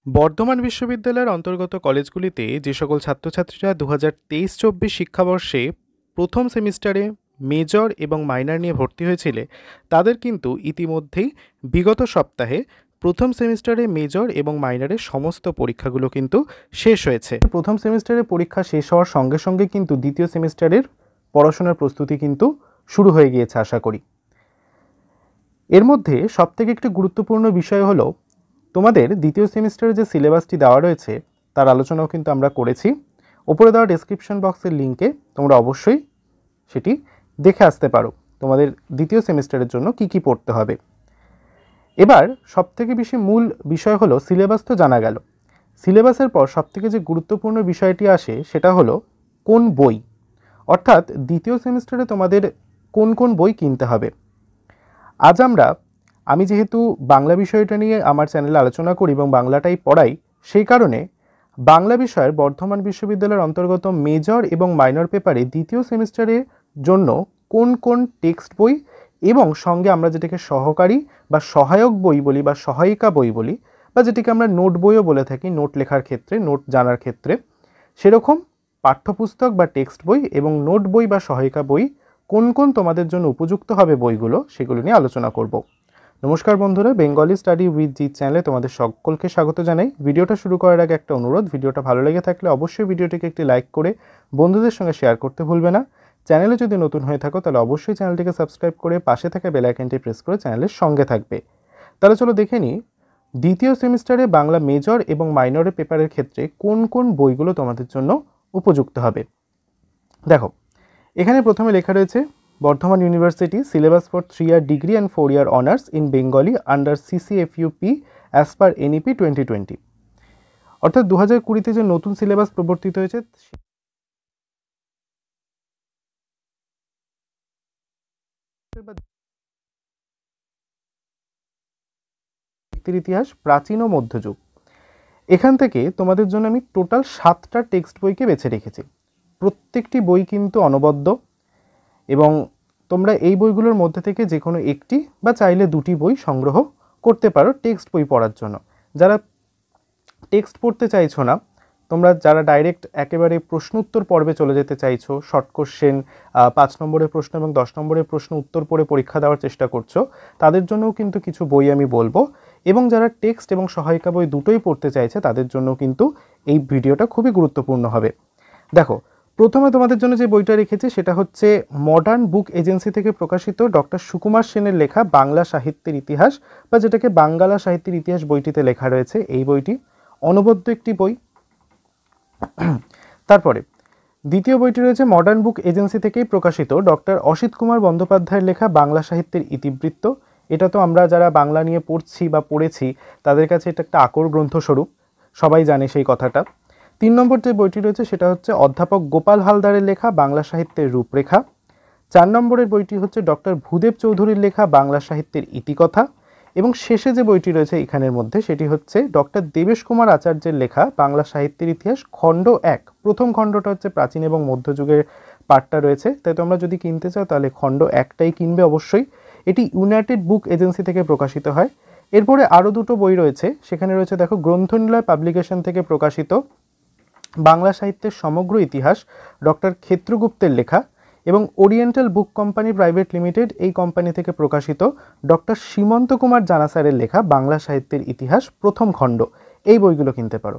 বর্ধমান বিশ্ববিদ্যালয়ের অন্তর্গত কলেজগুলিতে যে সকল ছাত্রছাত্রীরা 2023-24 শিক্ষাবর্ষে প্রথম সেমিস্টারে মেজর এবং মাইনর নিয়ে ভর্তি হয়েছিলে তাদের কিন্তু ইতিমধ্যেই বিগত সপ্তাহে প্রথম সেমিস্টারে মেজর এবং মাইনরের সমস্ত পরীক্ষাগুলো কিন্তু শেষ হয়েছে। প্রথম সেমিস্টারের পরীক্ষা শেষ হওয়ার সঙ্গে সঙ্গে কিন্তু দ্বিতীয় সেমিস্টারের পড়াশোনার প্রস্তুতি কিন্তু শুরু হয়ে গিয়েছে আশা করি। এর মধ্যে সবথেকে একটি গুরুত্বপূর্ণ বিষয় হলো তোমাদের দ্বিতীয় সেমিস্টারে যে সিলেবাসটি দেওয়া রয়েছে তার আলোচনাও কিন্তু আমরা করেছি। ওপরে দেওয়া ডেসক্রিপশন বক্সের লিঙ্কে তোমরা অবশ্যই সেটি দেখে আসতে পারো তোমাদের দ্বিতীয় সেমিস্টারের জন্য কি কি পড়তে হবে। এবার সবথেকে বেশি মূল বিষয় হলো সিলেবাস তো জানা গেল, সিলেবাসের পর সবথেকে যে গুরুত্বপূর্ণ বিষয়টি আসে সেটা হলো কোন বই, অর্থাৎ দ্বিতীয় সেমিস্টারে তোমাদের কোন কোন বই কিনতে হবে। আজ আমি যেহেতু বাংলা বিষয়টা নিয়ে আমার চ্যানেলে আলোচনা করি এবং বাংলাটাই পড়াই, সেই কারণে বাংলা বিষয়ের বর্ধমান বিশ্ববিদ্যালয়ের অন্তর্গত মেজর এবং মাইনর পেপারে দ্বিতীয় সেমিস্টারের জন্য কোন কোন টেক্সট বই এবং সঙ্গে আমরা যেটাকে সহকারী বা সহায়ক বই বলি বা সহায়িকা বই বলি বা যেটাকে আমরা নোট বইও বলে থাকি, নোট লেখার ক্ষেত্রে, নোট জানার ক্ষেত্রে, সেরকম পাঠ্যপুস্তক বা টেক্সট বই এবং নোট বই বা সহায়িকা বই কোন কোন তোমাদের জন্য উপযুক্ত হবে বইগুলো, সেগুলো নিয়ে আলোচনা করব। নমস্কার বন্ধুরা, বেঙ্গলি স্টাডি উইথ জিৎ চ্যানেলে তোমাদের সকলকে স্বাগত জানাই। ভিডিওটা শুরু করার আগে একটা অনুরোধ, ভিডিওটা ভালো লেগে থাকলে অবশ্যই ভিডিওটিকে একটি লাইক করে বন্ধুদের সঙ্গে শেয়ার করতে ভুলবে না। চ্যানেলে যদি নতুন হয়ে থাকো তাহলে অবশ্যই চ্যানেলটিকে সাবস্ক্রাইব করে পাশে থাকা বেল আইকনটি প্রেস করে চ্যানেলের সঙ্গে থাকবে। তাহলে চলো দেখে নিই দ্বিতীয় সেমিস্টারে বাংলা মেজর এবং মাইনরের পেপারের ক্ষেত্রে কোন কোন বইগুলো তোমাদের জন্য উপযুক্ত হবে। দেখো, এখানে প্রথমে লেখা রয়েছে Bardhaman university syllabus for 3-year degree and 4-year honours in Bengali under CCFUP as per NEP 2020, অর্থাৎ 2020-তে যে নতুন সিলেবাস প্রবর্তিত হয়েছে ইতিহাস, প্রাচীন ও মধ্যযুগ, এখান থেকে তোমাদের জন্য আমি টোটাল 7টা টেক্সট বইকে বেছে রেখেছি। প্রত্যেকটি বই কিন্তু অনবদ্য এবং তোমরা এই বইগুলোর মধ্যে থেকে যে কোনো একটি বা চাইলে দুটি বই সংগ্রহ করতে পারো টেক্সট বই পড়ার জন্য। যারা টেক্সট পড়তে চাইছো না, তোমরা যারা ডাইরেক্ট একেবারে প্রশ্ন উত্তর পর্বে চলে যেতে চাইছো, শর্ট কোশ্চেন 5 নম্বরের প্রশ্ন এবং 10 নম্বরের প্রশ্ন উত্তর পড়ে পরীক্ষা দেওয়ার চেষ্টা করছো, তাদের জন্যও কিন্তু কিছু বই আমি বলবো। এবং যারা টেক্সট এবং সহায়িকা বই দুটোই পড়তে চাইছে তাদের জন্য কিন্তু এই ভিডিওটা খুবই গুরুত্বপূর্ণ হবে। দেখো, প্রথমে তোমাদের জন্য যে বইটা রেখেছি সেটা হচ্ছে মডার্ন বুক এজেন্সি থেকে প্রকাশিত ডক্টর সুকুমার সেনের লেখা বাংলা সাহিত্যের ইতিহাস, বা যেটাকে বাঙ্গালা সাহিত্যের ইতিহাস বইটিতে লেখা রয়েছে। এই বইটি অনবদ্য একটি বই। তারপরে দ্বিতীয় বইটি রয়েছে মডার্ন বুক এজেন্সি থেকেই প্রকাশিত ডক্টর অসিত কুমার বন্দ্যোপাধ্যায়ের লেখা বাংলা সাহিত্যের ইতিবৃত্ত। এটা তো আমরা যারা বাংলা নিয়ে পড়ছি বা পড়েছি তাদের কাছে এটা একটা আকর গ্রন্থস্বরূপ, সবাই জানে সেই কথাটা। 3 নম্বর যে বইটি রয়েছে সেটা হচ্ছে অধ্যাপক গোপাল হালদারের লেখা বাংলা সাহিত্যের রূপরেখা। 4 নম্বরের বইটি হচ্ছে ডক্টর ভূদেব চৌধুরীর লেখা বাংলা সাহিত্যের ইতিকথা। এবং শেষে যে বইটি রয়েছে এখানের মধ্যে সেটি হচ্ছে ডক্টর দেবেশ কুমার আচার্যের লেখা বাংলা সাহিত্যের ইতিহাস খণ্ড 1। প্রথম খণ্ডটা হচ্ছে প্রাচীন এবং মধ্যযুগের পার্টটা রয়েছে, তাই তোমরা যদি কিনতে চাও তাহলে খণ্ড 1টাই কিনবে অবশ্যই। এটি ইউনাইটেড বুক এজেন্সি থেকে প্রকাশিত হয়। এরপরে আরও দুটো বই রয়েছে, সেখানে রয়েছে দেখো গ্রন্থনিলয় পাবলিকেশন থেকে প্রকাশিত বাংলা সাহিত্যের সমগ্র ইতিহাস ডক্টর ক্ষেত্রগুপ্তের লেখা, এবং ওরিয়েন্টাল বুক কোম্পানি প্রাইভেট লিমিটেড এই কোম্পানি থেকে প্রকাশিত ডক্টর সীমন্ত কুমার জানা স্যারের লেখা বাংলা সাহিত্যের ইতিহাস প্রথম খণ্ড। এই বইগুলো কিনতে পারো।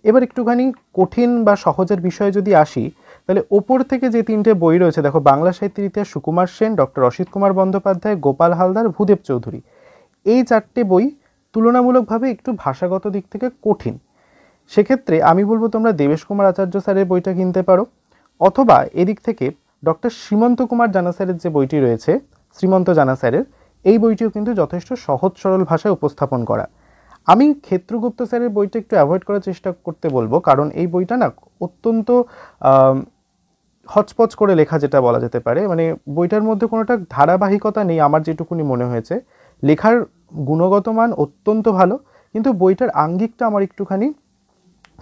এবার একটুখানি কঠিন বা সহজের বিষয়ে যদি আসি, তাহলে ওপর থেকে যে 3টে বই রয়েছে দেখো, বাংলা সাহিত্যের ইতিহাস সুকুমার সেন, ডক্টর অসিত কুমার বন্দ্যোপাধ্যায়, গোপাল হালদার, ভূদেব চৌধুরী, এই 4টে বই তুলনামূলকভাবে একটু ভাষাগত দিক থেকে কঠিন। সেক্ষেত্রে আমি বলবো তোমরা দেবেশ কুমার আচার্য স্যারের বইটা কিনতে পারো, অথবা এদিক থেকে ডক্টর সীমন্ত কুমার জানা স্যারের যে বইটি রয়েছে, শ্রীমন্ত জানা স্যারের, এই বইটিও কিন্তু যথেষ্ট সহজ সরল ভাষায় উপস্থাপন করা। আমি ক্ষেত্রগুপ্ত স্যারের বইটা একটু অ্যাভয়েড করার চেষ্টা করতে বলবো, কারণ এই বইটা না অত্যন্ত হচপচ করে লেখা, যেটা বলা যেতে পারে। মানে বইটার মধ্যে কোনোটা ধারাবাহিকতা নেই আমার যেটুকুনি মনে হয়েছে। লেখার গুণগত মান অত্যন্ত ভালো, কিন্তু বইটার আঙ্গিকটা আমার একটুখানি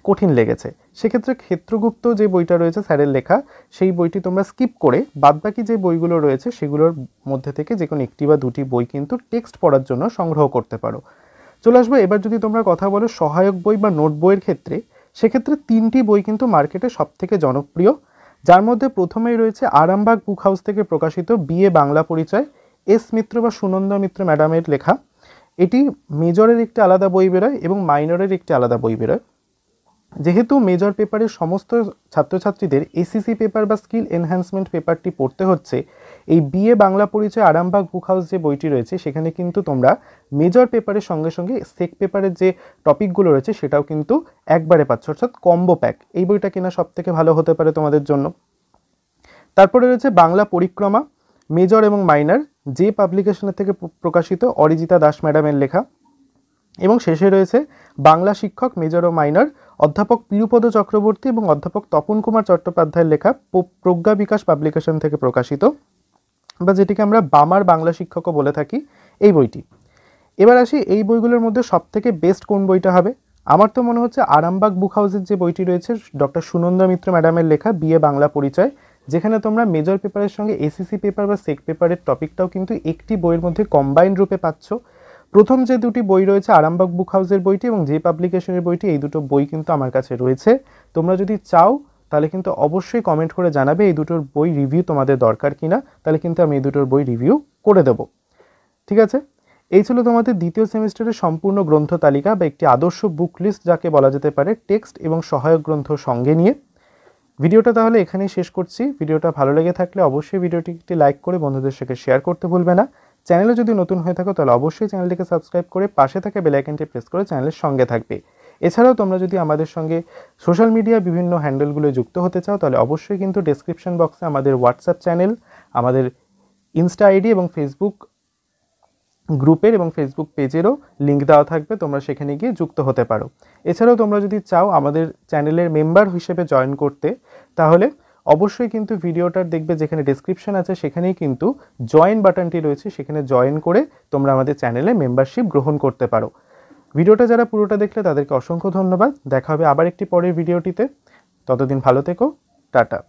কঠিন লেগেছে। সেক্ষেত্রে ক্ষেত্রগুপ্ত যে বইটা রয়েছে স্যারের লেখা, সেই বইটি তোমরা স্কিপ করে বাদবাকি যে বইগুলো রয়েছে সেগুলোর মধ্যে থেকে যে কোনো একটি বা দুটি বই কিন্তু টেক্সট পড়ার জন্য সংগ্রহ করতে পারো। চলে আসবো এবার যদি তোমরা কথা বলো সহায়ক বই বা নোট বইয়ের ক্ষেত্রে, সেক্ষেত্রে 3টি বই কিন্তু মার্কেটে সবথেকে জনপ্রিয়, যার মধ্যে প্রথমেই রয়েছে আরামবাগ বুক হাউস থেকে প্রকাশিত বিএ বাংলা পরিচয়, এস মিত্র বা সুনন্দা মিত্র ম্যাডামের লেখা। এটি মেজরের একটি আলাদা বই বেরোয় এবং মাইনরের একটি আলাদা বই বেরোয়। যেহেতু মেজর পেপারের সমস্ত ছাত্রছাত্রীদের এসিসি পেপার বা স্কিল এনহ্যান্সমেন্ট পেপারটি পড়তে হচ্ছে, এই বিএ বাংলা পরিচয় আরামবাগ বুক হাউস যে বইটি রয়েছে সেখানে কিন্তু তোমরা মেজর পেপারের সঙ্গে সঙ্গে সেক পেপারের যে টপিকগুলো রয়েছে সেটাও কিন্তু একবারে পাচ্ছ, অর্থাৎ কম্বো প্যাক। এই বইটা কেনা সব থেকে ভালো হতে পারে তোমাদের জন্য। তারপরে রয়েছে বাংলা পরিক্রমা মেজর এবং মাইনার, যে পাবলিকেশনের থেকে প্রকাশিত, অরিজিতা দাস ম্যাডামের লেখা। এবং শেষে রয়েছে বাংলা শিক্ষক মেজর ও মাইনর, অধ্যাপক পিরুপদ চক্রবর্তী এবং অধ্যাপক তপন কুমার চট্টোপাধ্যায়ের লেখা, প্রজ্ঞা বিকাশ পাবলিকেশন থেকে প্রকাশিত, বা যেটিকে আমরা বামার বাংলা শিক্ষকও বলে থাকি, এই বইটি। এবার আসি এই বইগুলোর মধ্যে সবথেকে বেস্ট কোন বইটা হবে। আমার তো মনে হচ্ছে আরামবাগ বুক হাউসের যে বইটি রয়েছে ডক্টর সুনন্দা মিত্র ম্যাডামের লেখা বিএ বাংলা পরিচয়, যেখানে তোমরা মেজর পেপারের সঙ্গে এসিসি পেপার বা সেক পেপারের টপিকটাও কিন্তু একটি বইয়ের মধ্যে কম্বাইন্ড রূপে পাচ্ছ। প্রথম যে দুটি বই রয়েছে আরামবাগ বুক হাউসের বইটি এবং যে পাবলিকেশনের বইটি, এই দুটো বই কিন্তু আমার কাছে রয়েছে। তোমরা যদি চাও তাহলে কিন্তু অবশ্যই কমেন্ট করে জানাবে এই দুটোর বই রিভিউ তোমাদের দরকার কিনা, তাহলে কিন্তু আমি এই দুটোর বই রিভিউ করে দেবো। ঠিক আছে, এই ছিল তোমাদের দ্বিতীয় সেমিস্টারের সম্পূর্ণ গ্রন্থ তালিকা বা একটি আদর্শ বুক লিস্ট যাকে বলা যেতে পারে, টেক্সট এবং সহায়ক গ্রন্থ সঙ্গে নিয়ে। ভিডিওটা তাহলে এখানেই শেষ করছি। ভিডিওটা ভালো লেগে থাকলে অবশ্যই ভিডিওটি একটি লাইক করে বন্ধুদের সাথে শেয়ার করতে ভুলবে না। চ্যানেলে যদি নতুন হয়ে থাকো তাহলে অবশ্যই চ্যানেলটিকে সাবস্ক্রাইব করে পাশে থাকা বেল আইকনটি প্রেস করে চ্যানেলের সঙ্গে থাকবে। এছাড়াও তোমরা যদি আমাদের সঙ্গে সোশ্যাল মিডিয়া বিভিন্ন হ্যান্ডেলগুলো যুক্ত হতে চাও তাহলে অবশ্যই কিন্তু ডেসক্রিপশন বক্সে আমাদের হোয়াটসঅ্যাপ চ্যানেল, আমাদের ইনস্টা আইডি এবং ফেসবুক গ্রুপের এবং ফেসবুক পেজেরও লিঙ্ক দেওয়া থাকবে, তোমরা সেখানে গিয়ে যুক্ত হতে পারো। এছাড়াও তোমরা যদি চাও আমাদের চ্যানেলের মেম্বার হিসেবে জয়েন করতে, তাহলে অবশ্যই কিন্তু ভিডিওটার দেখবে যেখানে ডেসক্রিপশন আছে সেখানেই কিন্তু জয়েন বাটনটি রয়েছে, সেখানে জয়েন করে তোমরা আমাদের চ্যানেলে মেম্বারশিপ গ্রহণ করতে পারো। ভিডিওটা যারা পুরোটা দেখলে তাদেরকে অসংখ্য ধন্যবাদ। দেখা হবে আবার একটি পরের ভিডিওটিতে। ততদিন ভালো থেকো, টাটা।